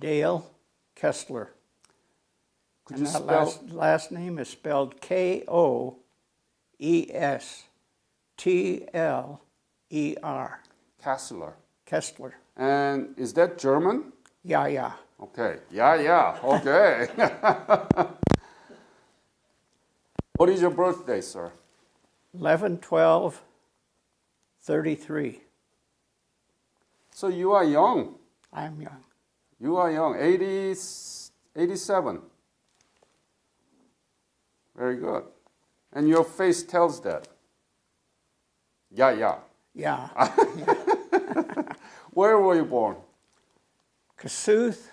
Dale Koestler. Could And you that spell? last name is spelled Koestler. Koestler. Koestler. And is that German? Yeah, yeah. Okay. Yeah. Okay. What is your birthday, sir? 11/12/33. So you are young. I'm young. You are young. 87. Very good. And your face tells that. Yeah. Yeah. Where were you born? Kossuth,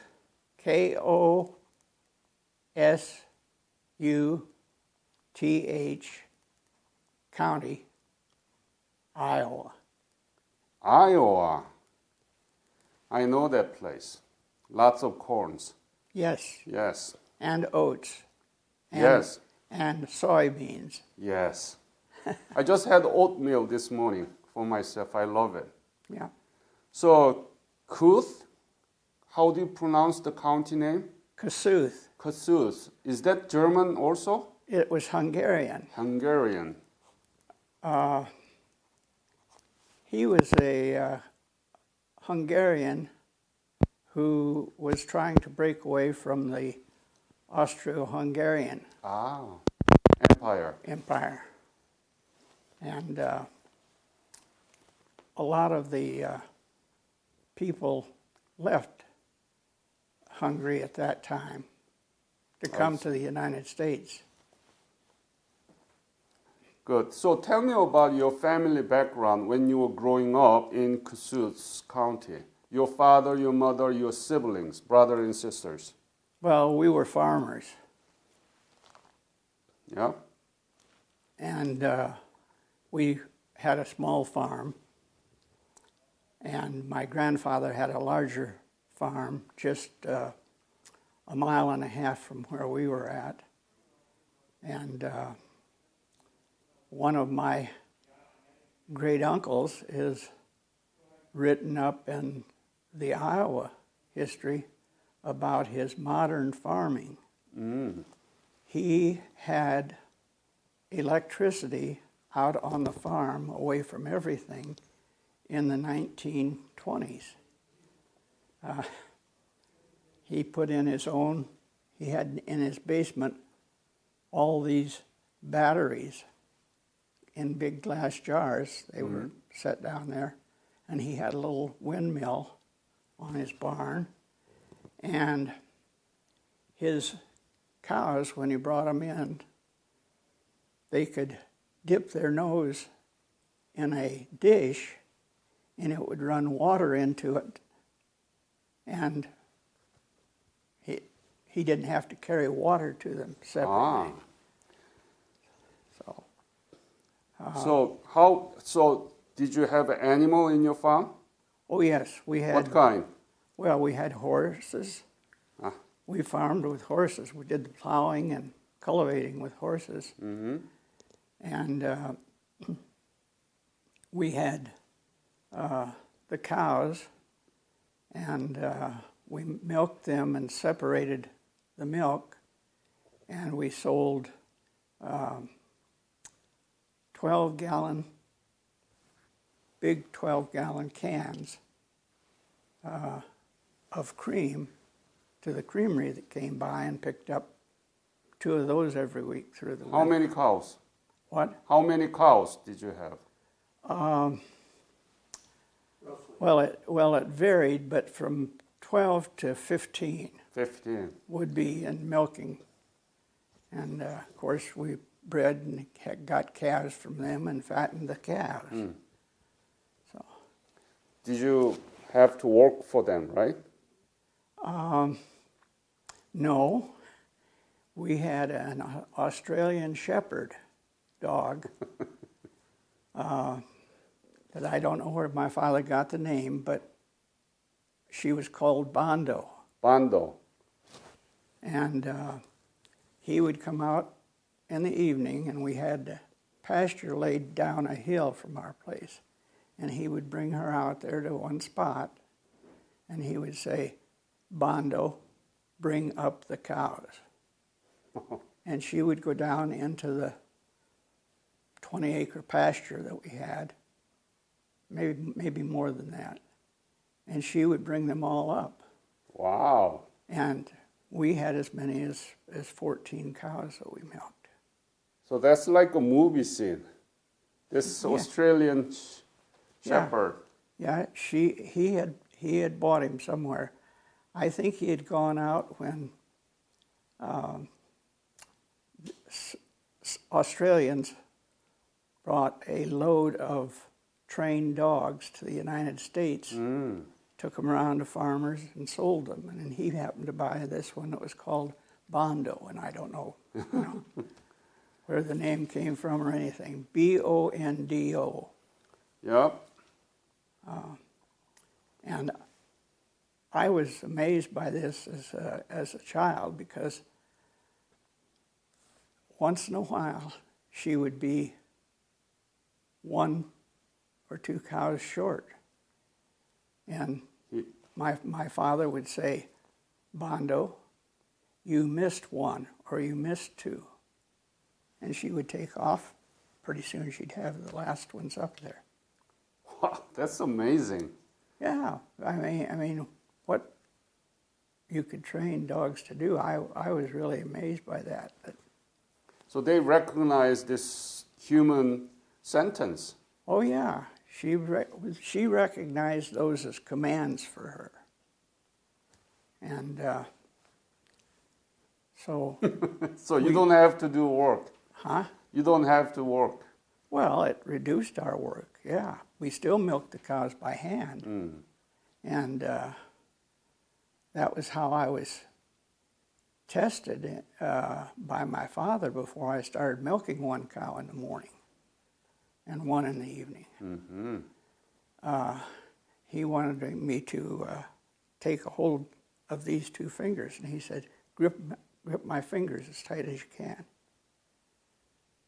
Kosuth County, Iowa. Iowa. I know that place. Lots of corns. Yes. Yes. And oats. And, Yes. And soybeans. Yes. I just had oatmeal this morning for myself. I love it. Yeah. So, Kuth, how do you pronounce the county name? Kossuth. Kossuth. Is that German also? It was Hungarian. Hungarian. He was a Hungarian who was trying to break away from the Austro-Hungarian Empire. And a lot of the people left Hungary at that time to come to the United States. Good. So tell me about your family background when you were growing up in Kossuth County. Your father, your mother, your siblings, brother and sisters. Well, we were farmers. Yeah. And we had a small farm. And my grandfather had a larger farm just a mile and a half from where we were at. And one of my great uncles is written up in the Iowa history about his modern farming. He had electricity out on the farm away from everything in the 1920s. He put in his own, he had in his basement all these batteries in big glass jars. They were set down there. And he had a little windmill on his barn. And his cows, when he brought them in, they could dip their nose in a dish and it would run water into it. And he didn't have to carry water to them separately. So did you have an animal in your farm? Oh yes, we had. What kind? Well, we had horses. We farmed with horses. We did the plowing and cultivating with horses. And we had the cows, and we milked them and separated the milk, and we sold 12-gallon, big 12-gallon cans of cream to the creamery that came by and picked up 2 of those every week through the winter. How many cows? What? How many cows did you have? Well, it varied, but from 12 to 15. 15. Would be in milking. And of course we bred and got calves from them and fattened the calves. So. Did you have to work for them, right? No. We had an Australian Shepherd dog that I don't know where my father got the name, but she was called Bondo. Bondo. And he would come out in the evening, and we had pasture laid down a hill from our place. And he would bring her out there to one spot, and he would say, Bondo bring up the cows. And she would go down into the 20-acre pasture that we had, maybe more than that. And she would bring them all up. Wow. And we had as many as 14 cows that we milked. So that's like a movie scene. This Yeah. Australian Yeah. shepherd. Yeah, he had bought him somewhere. I think he had gone out when Australians brought a load of trained dogs to the United States, took them around to farmers and sold them. And he happened to buy this one that was called Bondo, and I don't know, where the name came from or anything. Bondo. Yep. And I was amazed by this as a child, because once in a while she would be 1 or 2 cows short. And my father would say, Bondo, you missed 1 or you missed 2. And she would take off. Pretty soon she'd have the last ones up there. Wow, that's amazing. Yeah, I mean, what you could train dogs to do, I was really amazed by that. So they recognize this human sentence. Oh yeah, she recognized those as commands for her, and so. So you don't have to do work. Huh? You don't have to work. Well, it reduced our work. Yeah, we still milked the cows by hand, and that was how I was tested by my father before I started milking 1 cow in the morning and 1 in the evening. He wanted me to take a hold of these 2 fingers, and he said, grip my fingers as tight as you can.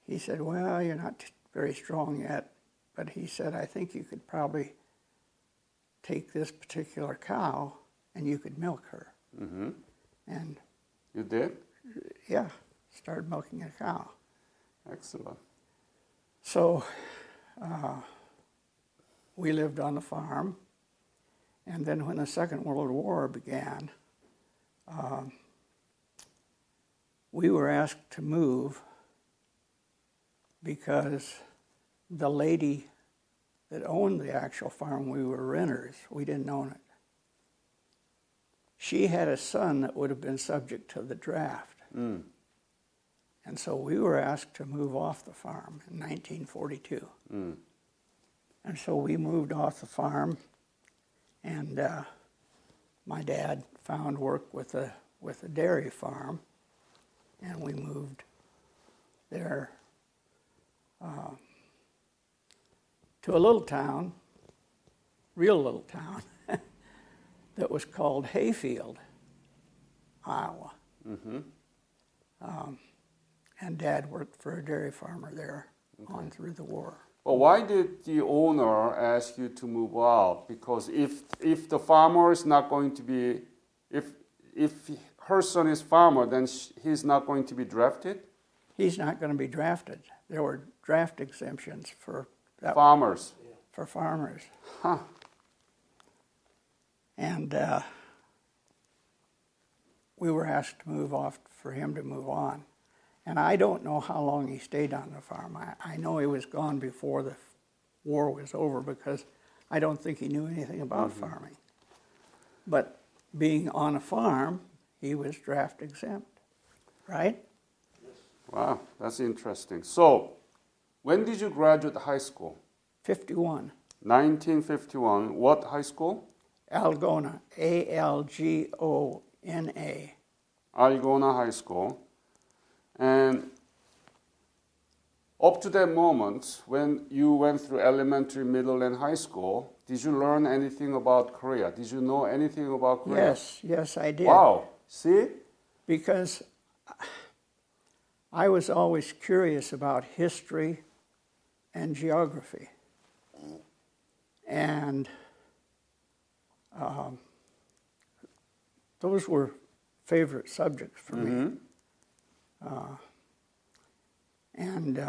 He said, well, you're not very strong yet, but he said, I think you could probably take this particular cow and you could milk her. And You did? yeah, started milking a cow. Excellent. So we lived on the farm, and then when the Second World War began, we were asked to move because the lady that owned the actual farm, we were renters, we didn't own it. She had a son that would have been subject to the draft. And so we were asked to move off the farm in 1942. And so we moved off the farm, and my dad found work with a dairy farm, and we moved there to a little town, real little town, that was called Hayfield, Iowa. And Dad worked for a dairy farmer there on through the war. But why did the owner ask you to move out? Because if the farmer is not going to be, if her son is farmer, then he's not going to be drafted? He's not going to be drafted. There were draft exemptions for that, Farmers. for farmers. Huh. And we were asked to move off for him to move on. And I don't know how long he stayed on the farm. I know he was gone before the war was over, because I don't think he knew anything about farming. But being on a farm, he was draft exempt, right? Wow, that's interesting. So, when did you graduate high school? 51. 1951. What high school? Algona, Algona. Algona High School. And up to that moment, when you went through elementary, middle, and high school, did you learn anything about Korea? Did you know anything about Korea? Yes, I did. Wow. See? Because I was always curious about history and geography. And those were favorite subjects for me. And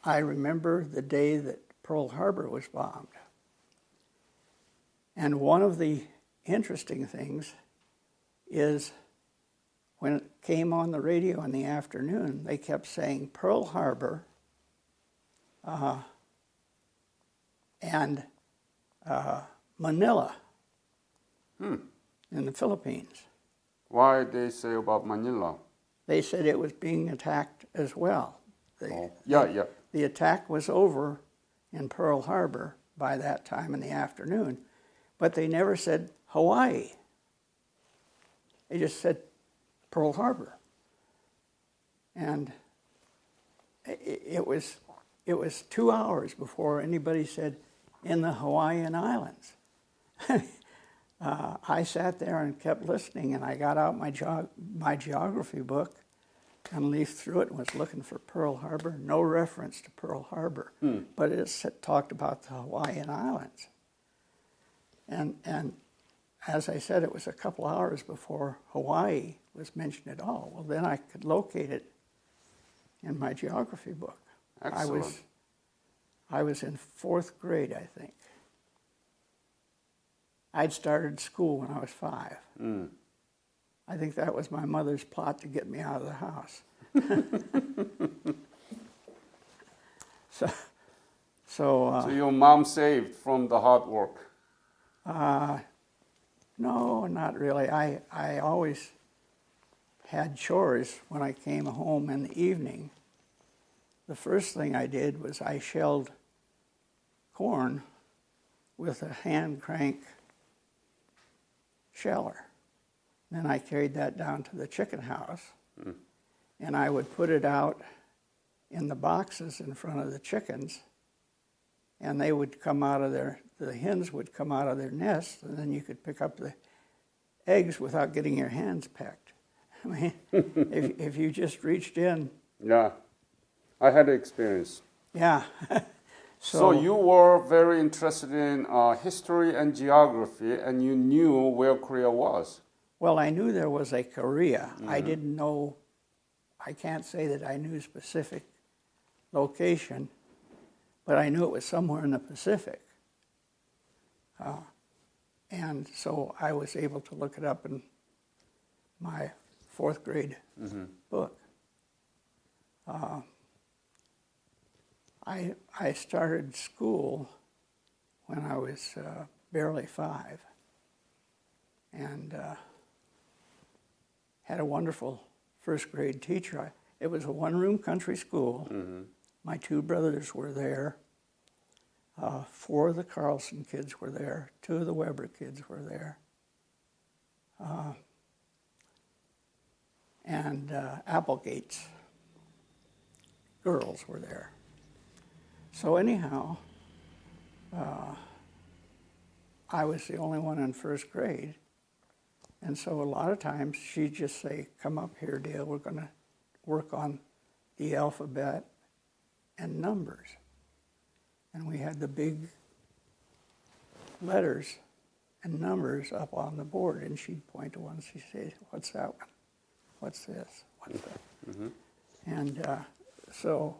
I remember the day that Pearl Harbor was bombed. And one of the interesting things is when it came on the radio in the afternoon, they kept saying Pearl Harbor and Manila in the Philippines. Why they say about Manila? They said it was being attacked as well. The attack was over in Pearl Harbor by that time in the afternoon, but they never said Hawaii. They just said Pearl Harbor. And it was 2 hours before anybody said in the Hawaiian Islands. I sat there and kept listening, and I got out my geography book and leafed through it and was looking for Pearl Harbor. No reference to Pearl Harbor, but it talked about the Hawaiian Islands. And as I said, it was a couple hours before Hawaii was mentioned at all. Well, then I could locate it in my geography book. Excellent. I was in 4th grade, I think. I'd started school when I was 5. I think that was my mother's plot to get me out of the house. So your mom saved from the hard work? No, not really. I always had chores when I came home in the evening. The first thing I did was I shelled corn with a hand crank sheller. Then I carried that down to the chicken house, and I would put it out in the boxes in front of the chickens, and they would come out of the hens would come out of their nests, and then you could pick up the eggs without getting your hands pecked. I mean, if you just reached in. Yeah, I had experience. Yeah. So you were very interested in history and geography, and you knew where Korea was. Well, I knew there was a Korea. I didn't know, I can't say that I knew specific location, but I knew it was somewhere in the Pacific. And so I was able to look it up in my 4th grade book. I started school when I was barely 5, and had a wonderful 1st grade teacher. It was a one-room country school. My 2 brothers were there. 4 of the Carlson kids were there. 2 of the Weber kids were there. And Applegate's girls were there. So anyhow, I was the only one in 1st grade. And so a lot of times she'd just say, come up here, Dale, we're going to work on the alphabet and numbers. And we had the big letters and numbers up on the board, and she'd point to one and she'd say, what's that one? What's this? What's that? And so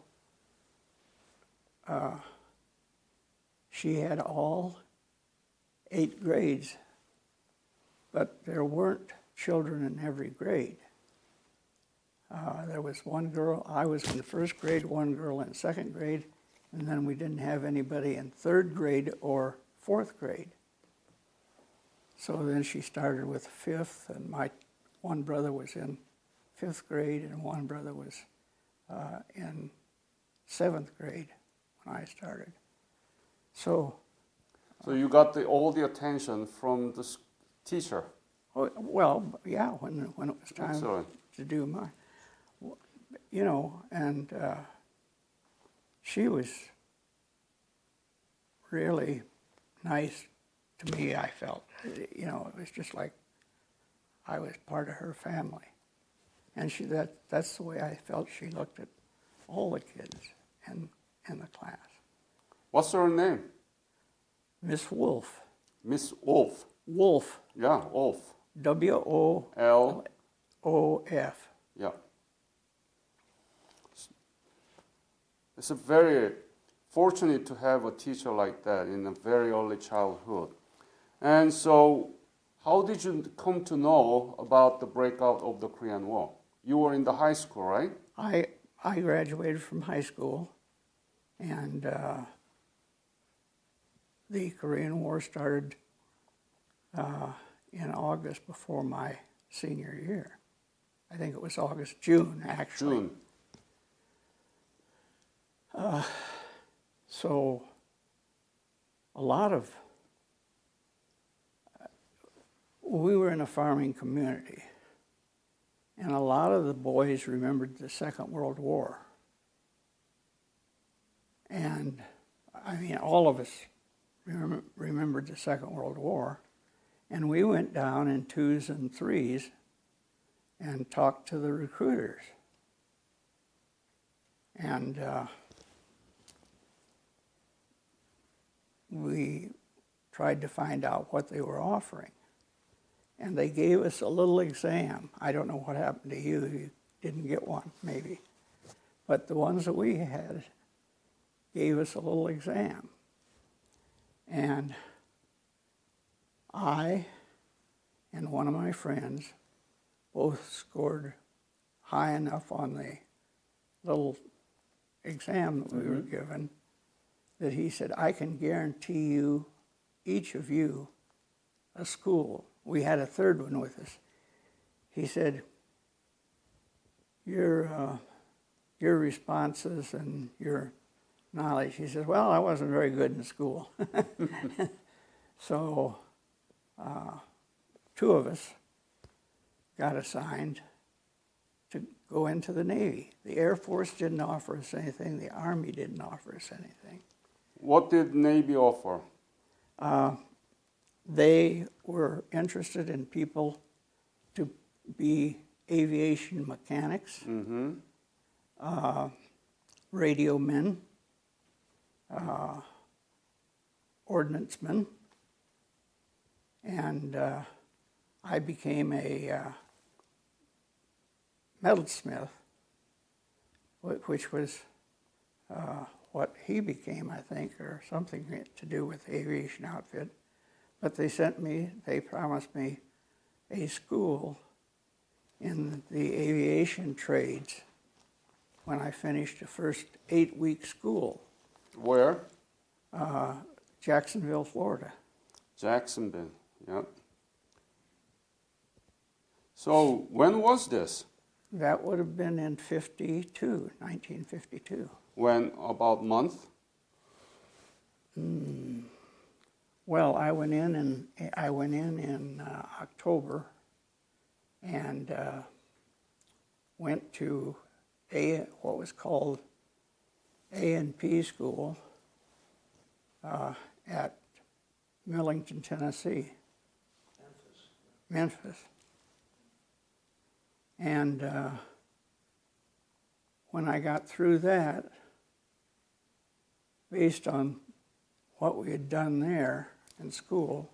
she had all 8 grades, but there weren't children in every grade. There was one girl, I was in the 1st grade, one girl in 2nd grade, and then we didn't have anybody in 3rd grade or 4th grade. So then she started with 5th, and my one brother was in 5th grade, and one brother was in 7th grade when I started. So you got all the attention from the teacher. Well, yeah, when it was time Excellent. to do my, you know, and she was really nice to me, I felt. You know, it was just like I was part of her family. And that's the way I felt she looked at all the kids in the class. What's her name? Miss Wolf. Miss Wolf. Wolf, Yeah, Wolf. W-O-O-F. L. Yeah. It's a very fortunate to have a teacher like that in a very early childhood. And so, how did you come to know about the breakout of the Korean War? You were in the high school, right? I graduated from high school, and the Korean War started in August before my senior year. I think it was June, actually. June. So a lot of, we were in a farming community, and a lot of the boys remembered the Second World War. And I mean, all of us remembered the Second World War, and we went down in 2s and 3s and talked to the recruiters. And we tried to find out what they were offering. And they gave us a little exam. I don't know what happened to you. You didn't get one, maybe. But the ones that we had gave us a little exam. And I and one of my friends both scored high enough on the little exam that we were given that he said, I can guarantee you, each of you, a school. We had a third one with us. He said, your responses and your knowledge. He says, well, I wasn't very good in school. So 2 of us got assigned to go into the Navy. The Air Force didn't offer us anything. The Army didn't offer us anything. What did Navy offer? They were interested in people to be aviation mechanics, radio men, ordnancemen, and I became a metalsmith, which was what he became, I think, or something to do with the aviation outfit. But they promised me a school in the aviation trades when I finished the first 8-week school. Where? Jacksonville, Florida. Jacksonville, yeah. So when was this? That would have been in 1952. When, about month? Well, I went in October, and went to what was called A&P school at Millington, Tennessee. Memphis. And when I got through that, based on what we had done there in school.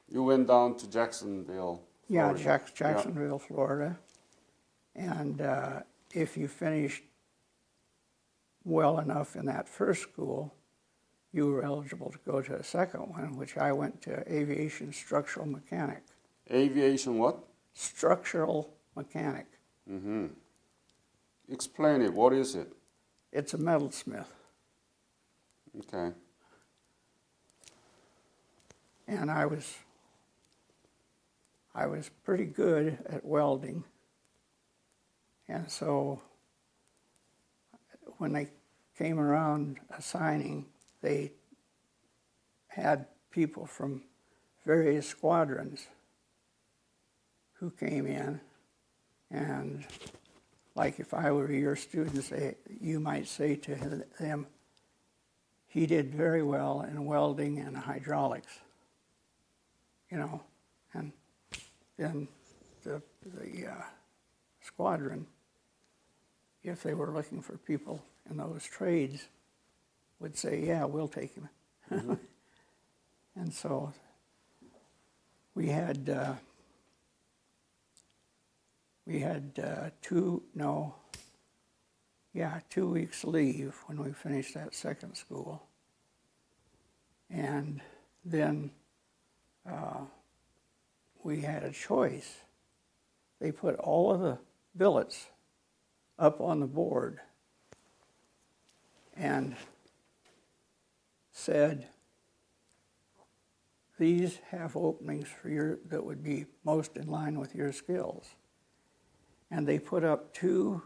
You went down to Jacksonville, Florida. Yeah, Jacksonville, Florida. And if you finished well enough in that first school, you were eligible to go to a second one, which I went to aviation structural mechanic. Aviation what? Structural mechanic. Mm-hmm. Explain it. What is it? It's a metalsmith. Okay. And I was pretty good at welding. And so when they came around assigning, they had people from various squadrons who came in, and like if I were your students, you might say to them, he did very well in welding and hydraulics, and then the squadron, if they were looking for people in those trades, would say, yeah, we'll take him. Mm-hmm. And so we had 2 weeks leave when we finished that second school. And then we had a choice. They put all of the billets up on the board and said, these have openings for that would be most in line with your skills. And they put up 2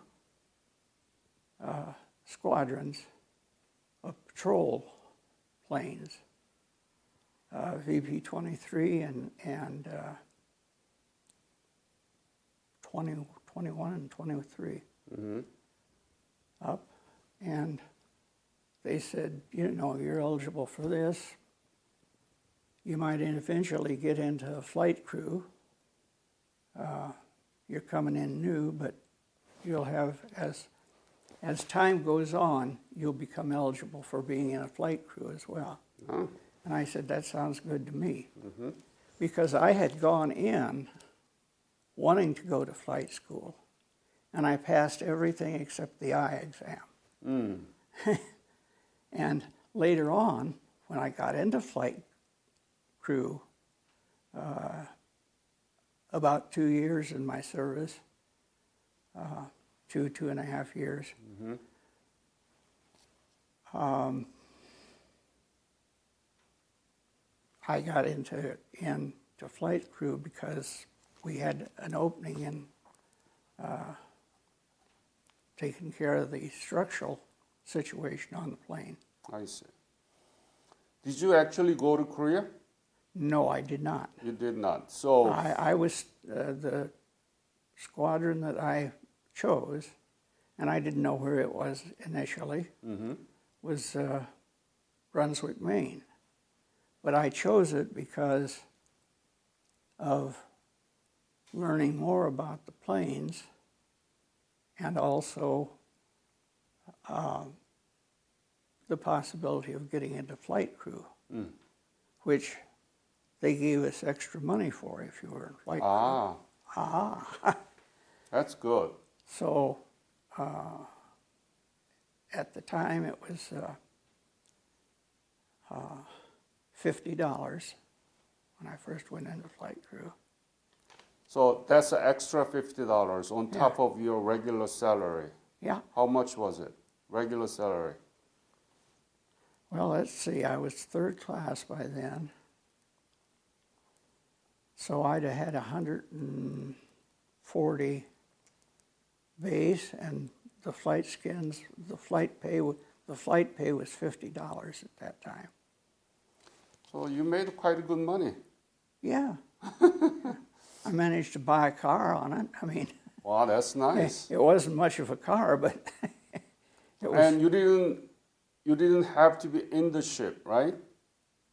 squadrons of patrol planes, VP-23 and 21 and 23 up. And they said, you're eligible for this. You might eventually get into a flight crew. You're coming in new, but you'll have, as time goes on, you'll become eligible for being in a flight crew as well. Oh. And I said, that sounds good to me. Because I had gone in wanting to go to flight school, and I passed everything except the eye exam. And later on, when I got into flight crew, about 2 years in my service, 2.5 years. I got into flight crew because we had an opening in taking care of the structural situation on the plane. I see. Did you actually go to Korea? No, I did not. You did not. So I was the squadron that I chose, and I didn't know where it was initially, was Brunswick, Maine. But I chose it because of learning more about the planes and also the possibility of getting into flight crew, which they gave us extra money for if you were in flight crew. That's good. So at the time it was $50 when I first went into flight crew. So that's an extra $50 on top of your regular salary. Yeah. How much was it? Regular salary? Well, let's see. I was third class by then. So I'd have had 140 base, and the flight pay was $50 at that time. So you made quite good money. Yeah. I managed to buy a car on it. I mean, Wow, that's nice. it wasn't much of a car, but it was. And you didn't have to be in the ship, right?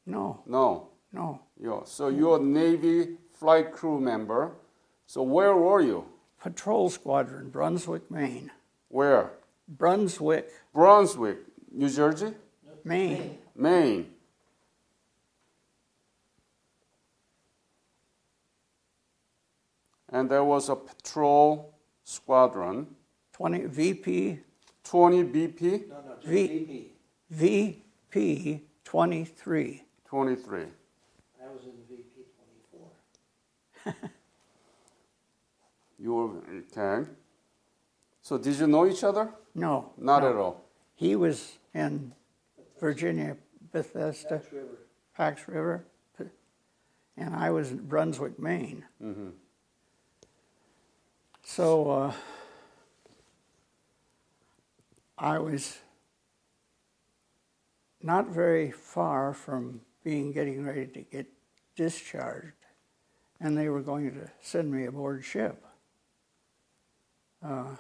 No. No. No. So you're a Navy flight crew member. So where were you? Patrol Squadron, Brunswick, Maine. Where? Brunswick, Brunswick, New Jersey? Maine. Maine. And there was a patrol squadron. 20 VP. 20 BP? No, just V- VP. VP 23. 23. I was in VP 24. You were, okay. So did you know each other? No. Not no. at all. He was in Virginia, Bethesda, Pax River. Pax River, and I was in Brunswick, Maine. So I was not very far from getting ready to get discharged, and they were going to send me aboard ship. And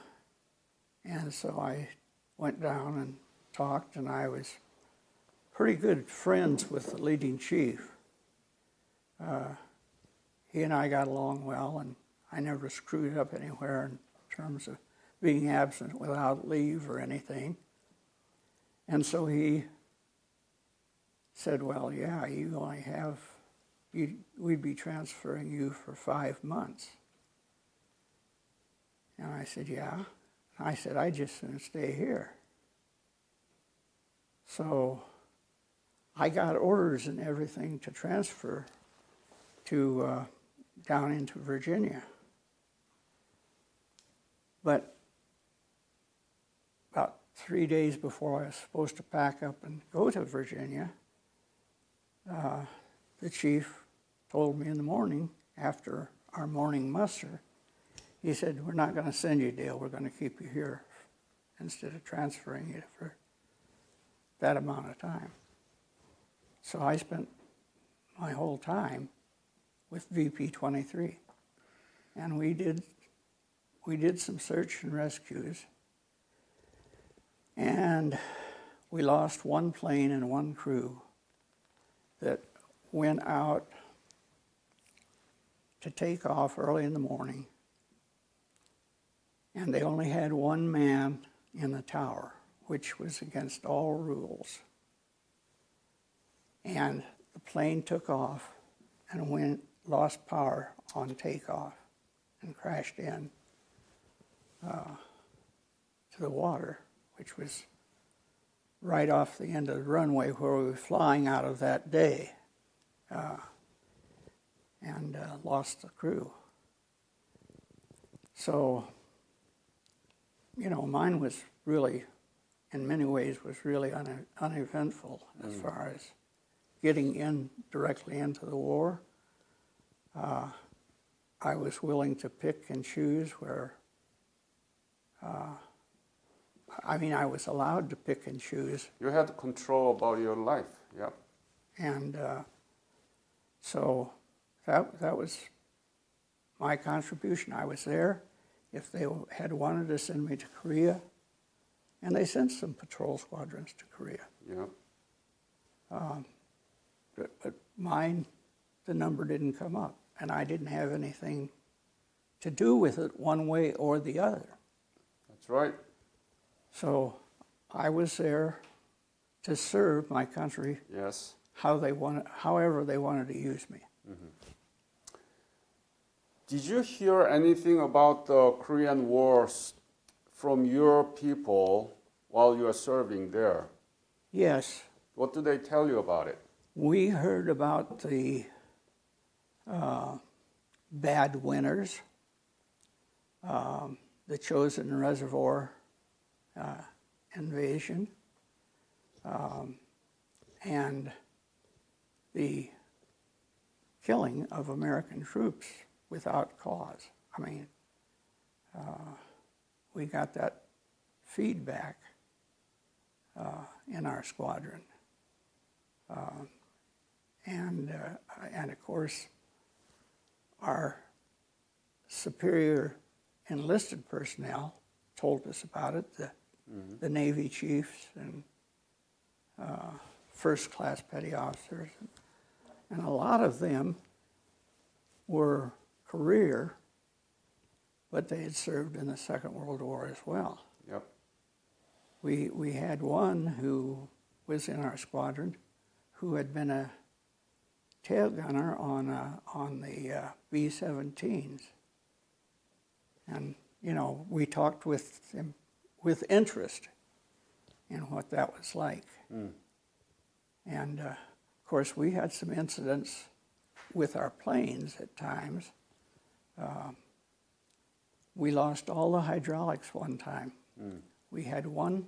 so I went down and talked, and I was pretty good friends with the leading chief. He and I got along well, and I never screwed up anywhere in terms of being absent without leave or anything. And so he said, well, yeah, you only have, we'd be transferring you for 5 months. And I said, yeah. I said, I just soon stay here. So I got orders and everything to transfer to down into Virginia. But about 3 days before I was supposed to pack up and go to Virginia, the chief told me in the morning, after our morning muster, he said, we're not going to send you, Dale. We're going to keep you here instead of transferring you for that amount of time. So I spent my whole time with VP 23. And we did some search and rescues. And we lost one plane and one crew that went out to take off early in the morning. And they only had one man in the tower, which was against all rules. And the plane took off and lost power on takeoff and crashed in to the water, which was right off the end of the runway where we were flying out of that day, and lost the crew. So, you know, mine was really, in many ways, was really uneventful as far as getting in directly into the war. I was willing to pick and choose where, I was allowed to pick and choose. You had control about your life, yeah. And so that was my contribution. I was there. If they had wanted to send me to Korea, and they sent some patrol squadrons to Korea. Yeah. But mine, the number didn't come up, and I didn't have anything to do with it one way or the other. That's right. So I was there to serve my country. Yes. However they wanted to use me. Mm-hmm. Did you hear anything about the Korean Wars from your people while you were serving there? Yes. What do they tell you about it? We heard about the bad winters, the Chosin Reservoir invasion, and the killing of American troops without cause. I mean, we got that feedback in our squadron. And of course, our superior enlisted personnel told us about it, the Navy chiefs and first-class petty officers. And a lot of them were career, but they had served in the Second World War as well. Yep. We had one who was in our squadron who had been a tail gunner on the B-17s. And, you know, we talked with him with interest in what that was like. And, of course, we had some incidents with our planes at times. We lost all the hydraulics one time. We had one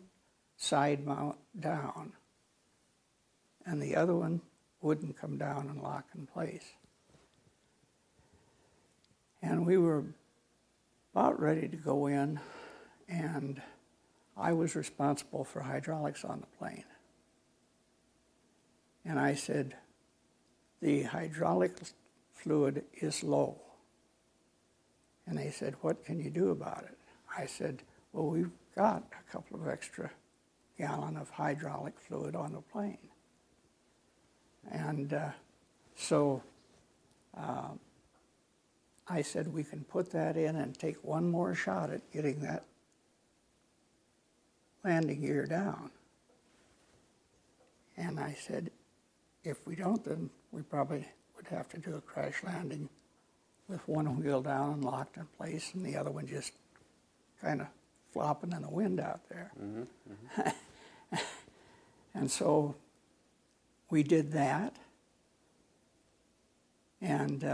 side mount down, and the other one wouldn't come down and lock in place. And we were about ready to go in, and I was responsible for hydraulics on the plane. And I said, the hydraulic fluid is low. And they said, what can you do about it? I said, well, we've got a couple of extra gallon of hydraulic fluid on the plane. And so I said, we can put that in and take one more shot at getting that landing gear down. And I said, if we don't, then we probably would have to do a crash landing with one wheel down and locked in place, and the other one just kind of flopping in the wind out there. And so we did that, and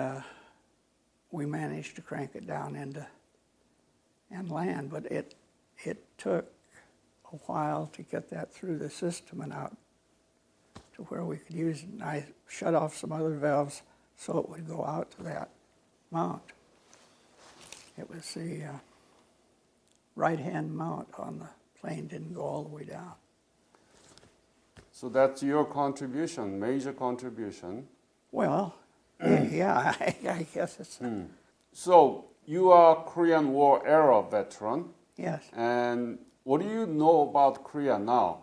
we managed to crank it down and land, but it took a while to get that through the system and out to where we could use it. And I shut off some other valves so it would go out to that mount. It was the right-hand mount on the plane, didn't go all the way down. So that's your contribution, major contribution. Well, yeah, I guess it's, So you are Korean War era veteran, yes. and what do you know about Korea now?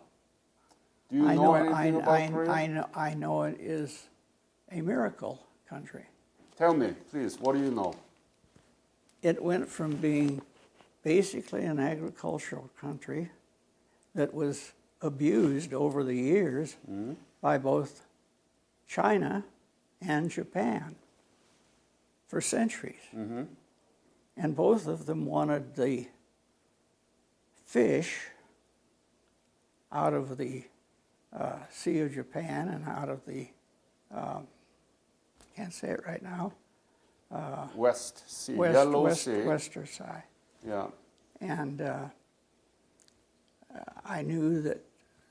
Do you know anything about Korea? I know it is a miracle country. Tell me, please, what do you know? It went from being basically an agricultural country that was abused over the years by both China and Japan for centuries. And both of them wanted the fish out of the Sea of Japan and out of the, can't say it right now, West Sea, Yellow Sea. Western side. Yeah. And I knew that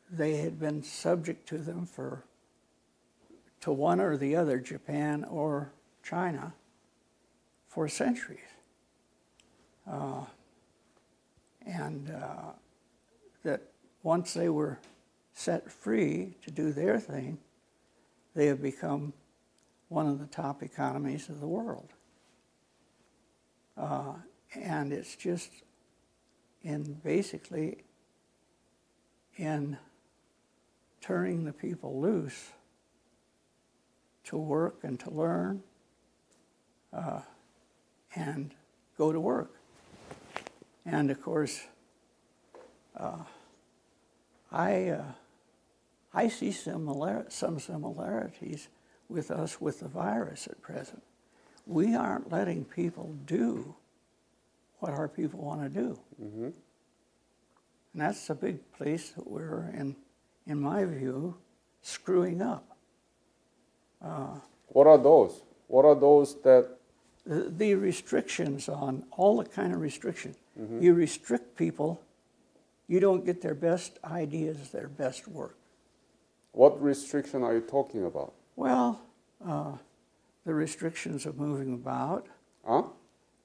they had been subject to them to one or the other, Japan or China, for centuries. And that once they were set free to do their thing, they have become one of the top economies of the world. And it's just basically in turning the people loose to work and to learn and go to work. And of course, I see some similarities with us with the virus at present. We aren't letting people do what our people want to do. And that's a big place that we're, in my view, screwing up. What are those? What are those that... The restrictions on, all the kind of restrictions. You restrict people, you don't get their best ideas, their best work. What restriction are you talking about? Well, the restrictions of moving about. Huh?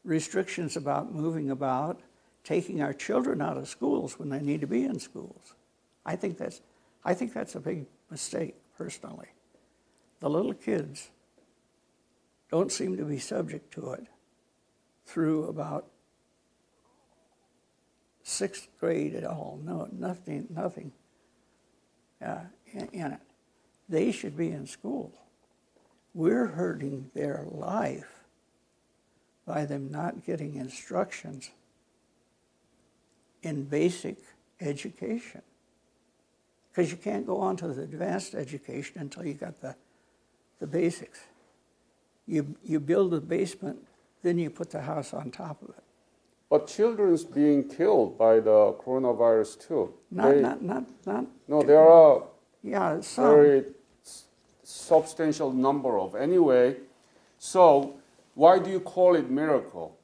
Restrictions about moving about, taking our children out of schools when they need to be in schools. I think that's a big mistake, personally. The little kids don't seem to be subject to it through about 6th grade at all. No, nothing in it. They should be in school. We're hurting their life by them not getting instructions in basic education. Because you can't go on to the advanced education until you got the basics. You build a basement, then you put the house on top of it. But children's being killed by the coronavirus too. No, there are very substantial number of anyway. So why do you call it miracle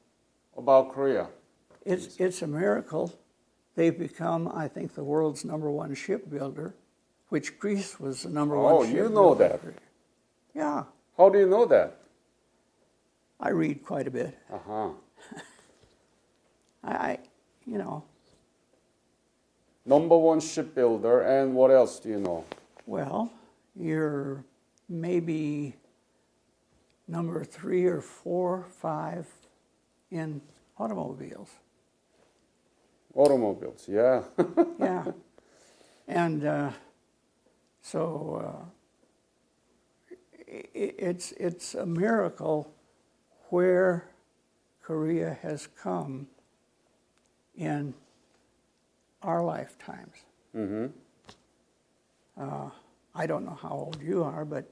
about Korea? It's a miracle. They've become, I think, the world's #1 shipbuilder, which Greece was the #1 shipbuilder. Oh, you know that. Yeah. How do you know that? I read quite a bit. Uh-huh. You know. #1 shipbuilder, and what else do you know? Well, you're maybe number 3 or 4, 5 in automobiles. Automobiles, yeah. Yeah. And so it's a miracle where Korea has come in our lifetimes. I don't know how old you are, but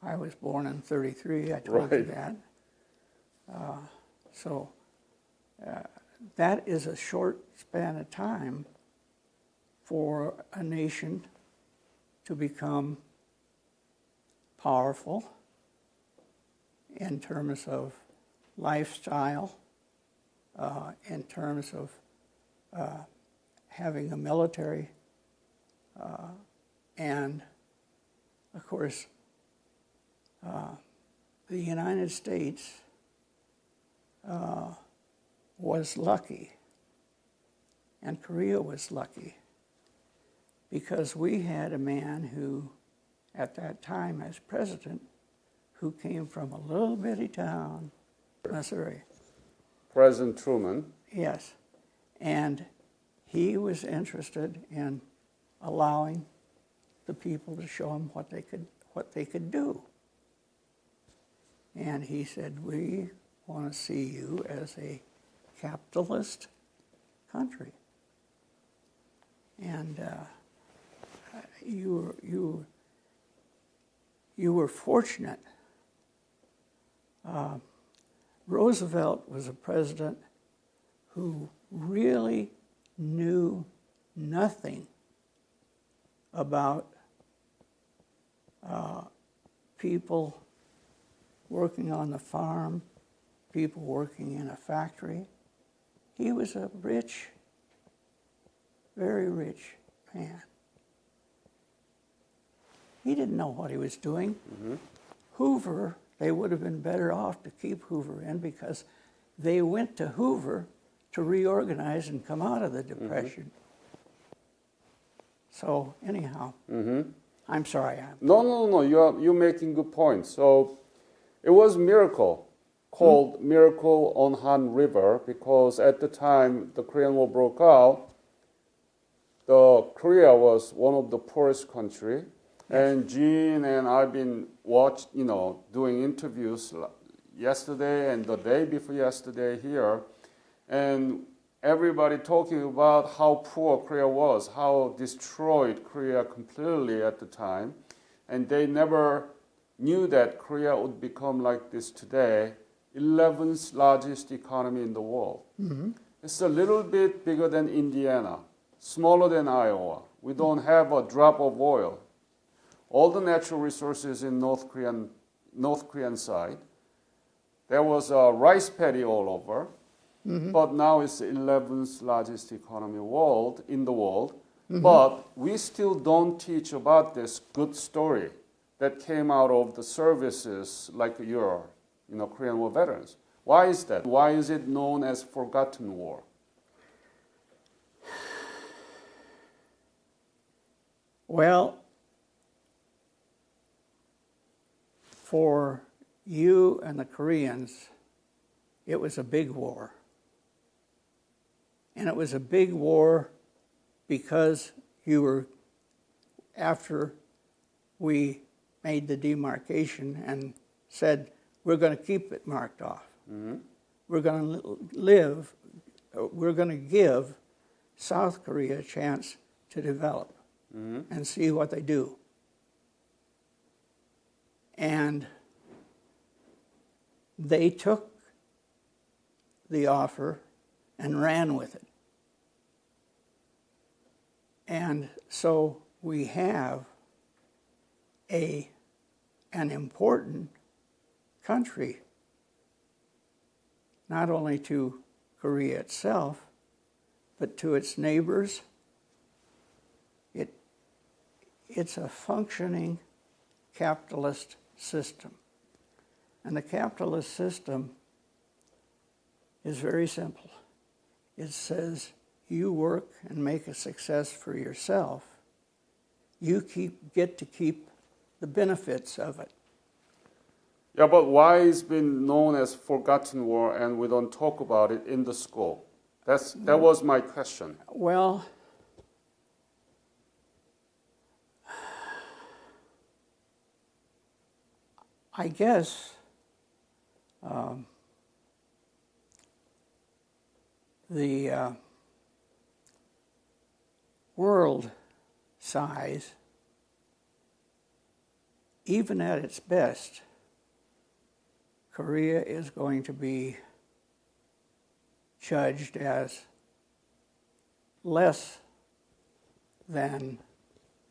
I was born in 33. I told you Right. that. So that is a short span of time for a nation to become powerful in terms of lifestyle, in terms of having a military, and of course, the United States was lucky, and Korea was lucky, because we had a man who, at that time as president, who came from a little bitty town, Missouri. President Truman. Yes, and he was interested in allowing the people to show him what they could do. And he said, "We want to see you as a capitalist country." And you were fortunate. Roosevelt was a president who really knew nothing about people working on the farm, people working in a factory. He was a rich, very rich man. He didn't know what he was doing. Mm-hmm. Hoover, they would have been better off to keep Hoover in, because they went to Hoover to reorganize and come out of the Depression. So anyhow, I'm sorry. No. You're making good points. So it was miracle, called Miracle on Han River, because at the time the Korean War broke out, Korea was one of the poorest country. And Gene and I've been doing interviews yesterday and the day before yesterday here, and everybody talking about how poor Korea was, how destroyed Korea completely at the time, and they never knew that Korea would become like this today, 11th largest economy in the world. Mm-hmm. It's a little bit bigger than Indiana, smaller than Iowa. We don't have a drop of oil. All the natural resources in North Korean side. There was a rice paddy all over, but now it's the 11th largest economy in the world. But we still don't teach about this good story that came out of the services like your, Korean War veterans. Why is that? Why is it known as forgotten war? Well, for you and the Koreans, it was a big war. And it was a big war because after we made the demarcation and said, we're going to keep it marked off. We're going to give South Korea a chance to develop and see what they do. And they took the offer and ran with it. And so we have an important country, not only to Korea itself, but to its neighbors. It's a functioning capitalist system. And the capitalist system is very simple. It says you work and make a success for yourself. You get to keep the benefits of it. Yeah, but why it's been known as forgotten war and we don't talk about it in the school? That was my question. Well, I guess the world size, even at its best, Korea is going to be judged as less than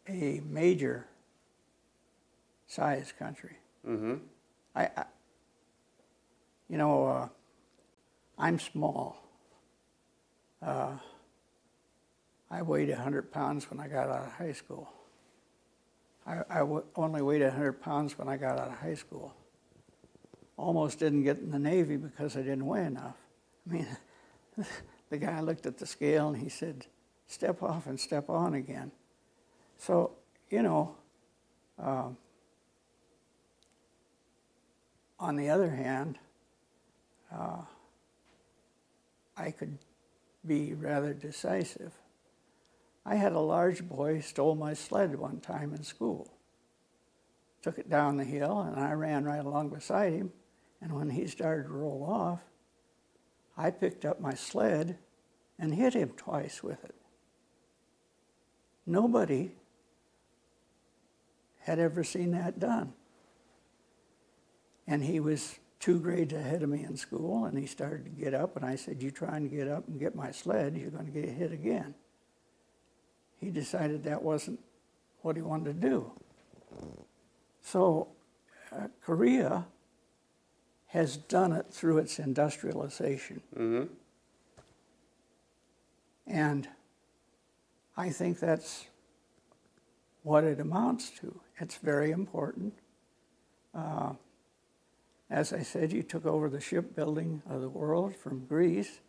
a major size country. Mm-hmm. I'm small. I weighed 100 pounds when I got out of high school. I only weighed 100 pounds when I got out of high school. Almost didn't get in the Navy because I didn't weigh enough. I mean, the guy looked at the scale and he said, step off and step on again. So, on the other hand, I could be rather decisive. I had a large boy stole my sled one time in school. Took it down the hill, and I ran right along beside him. And when he started to roll off, I picked up my sled and hit him twice with it. Nobody had ever seen that done. And he was 2 grades ahead of me in school, and he started to get up, and I said, you try and get up and get my sled, you're going to get hit again. He decided that wasn't what he wanted to do. So Korea has done it through its industrialization. Mm-hmm. And I think that's what it amounts to. It's very important. As I said, you took over the shipbuilding of the world from Greece.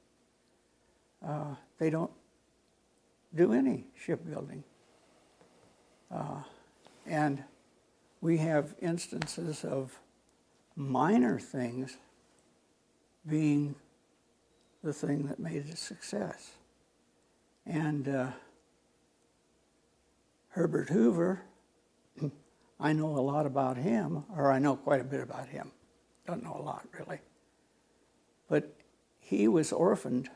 They don't do any shipbuilding. And we have instances of minor things being the thing that made it a success. And Herbert Hoover, I know a lot about him, or I know quite a bit about him. Don't know a lot, really. But he was orphaned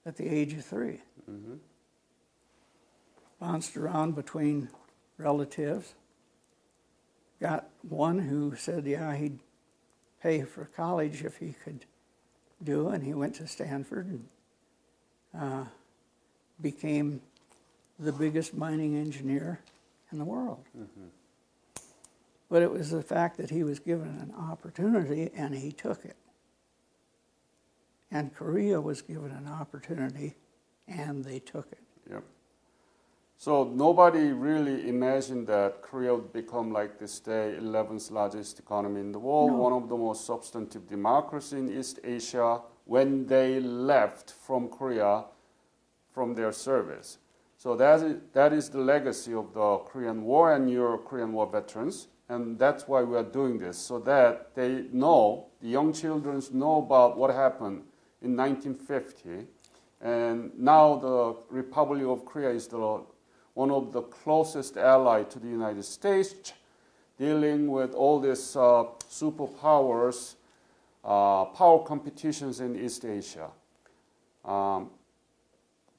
at the age of 3. Mm-hmm. Bounced around between relatives. Got one who said, yeah, he'd pay for college if he could do it, and he went to Stanford and became the biggest mining engineer in the world. Mm-hmm. But it was the fact that he was given an opportunity and he took it. And Korea was given an opportunity and they took it. Yep. So nobody really imagined that Korea would become like this day 11th largest economy in the world, No. one of the most substantive democracies in East Asia when they left from Korea from their service. So that is the legacy of the Korean War and your Korean War veterans. And that's why we are doing this, so that they know, the young children know about what happened in 1950. And now the Republic of Korea is one of the closest allies to the United States, dealing with all these superpowers, power competitions in East Asia.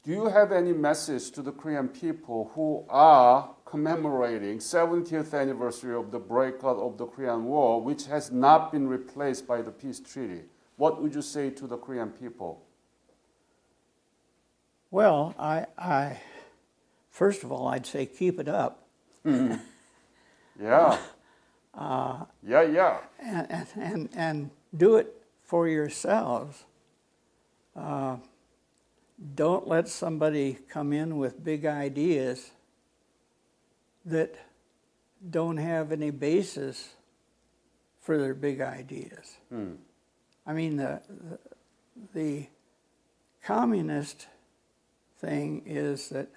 Do you have any message to the Korean people who are commemorating 70th anniversary of the breakout of the Korean War, which has not been replaced by the peace treaty? What would you say to the Korean people? Well, I first of all, I'd say keep it up. Mm-hmm. Yeah. Yeah. And do it for yourselves. Don't let somebody come in with big ideas that don't have any basis for their big ideas. Mm. I mean, the communist thing is that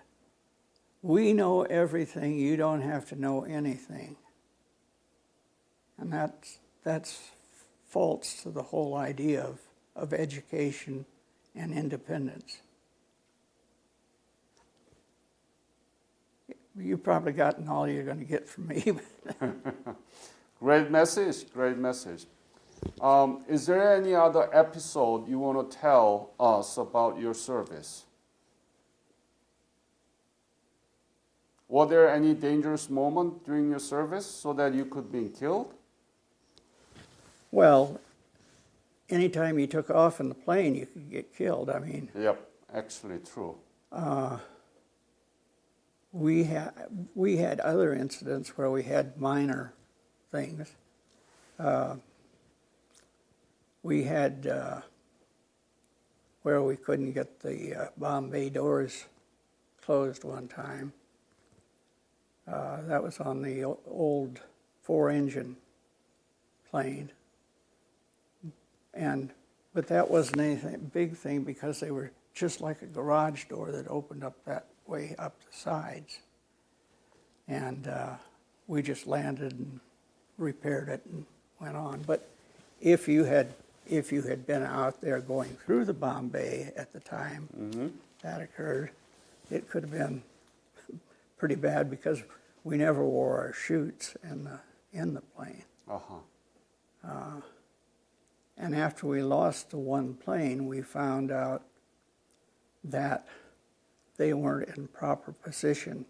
we know everything, you don't have to know anything. And that's false to the whole idea of education and independence. You've probably gotten all you're going to get from me. Great message, great message. Is there any other episode you want to tell us about your service? Were there any dangerous moment during your service so that you could be killed? Well, anytime you took off in the plane, you could get killed. I mean, Yep, actually true. we had other incidents where we had minor things. We had where we couldn't get the bomb bay doors closed one time. That was on the old 4-engine plane. But that wasn't anything big thing because they were just like a garage door that opened up that way up the sides. And we just landed and repaired it and went on. But if you had been out there going through the bomb bay at the time that occurred, it could have been pretty bad because we never wore our chutes in the plane. And after we lost the one plane, we found out that they weren't in proper position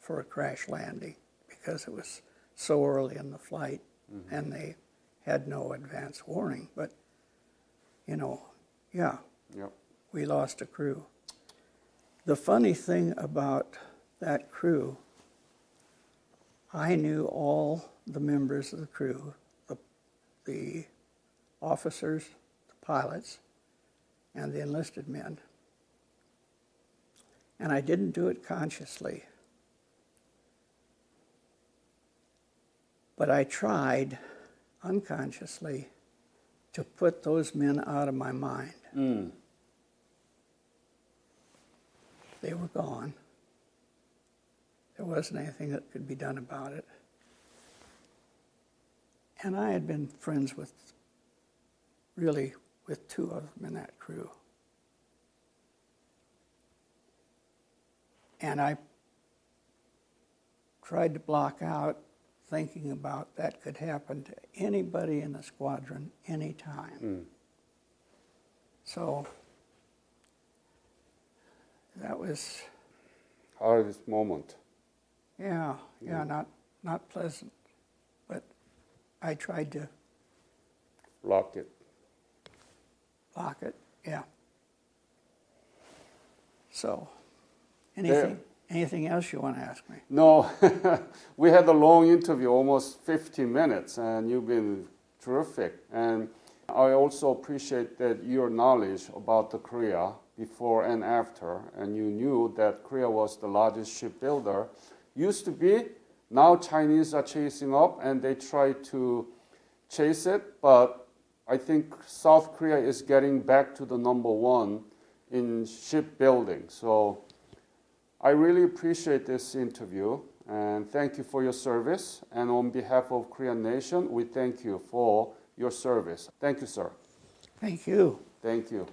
for a crash landing because it was so early in the flight and they had no advance warning. But, yeah, we lost a crew. The funny thing about that crew, I knew all the members of the crew, the officers, the pilots, and the enlisted men. And I didn't do it consciously. But I tried unconsciously to put those men out of my mind. They were gone. There wasn't anything that could be done about it. And I had been friends with two of them in that crew. And I tried to block out thinking about that could happen to anybody in the squadron anytime. So that was Hardest moment. not pleasant. But I tried to Lock it. lock it, yeah. So, anything else you want to ask me? No, we had a long interview, almost 50 minutes, and you've been terrific. And I also appreciate that your knowledge about the Korea before and after, and you knew that Korea was the largest shipbuilder. Used to be, now Chinese are chasing up, and they try to chase it, but I think South Korea is getting back to the number one in shipbuilding. So I really appreciate this interview and thank you for your service. And on behalf of Korean Nation, we thank you for your service. Thank you, sir. Thank you. Thank you.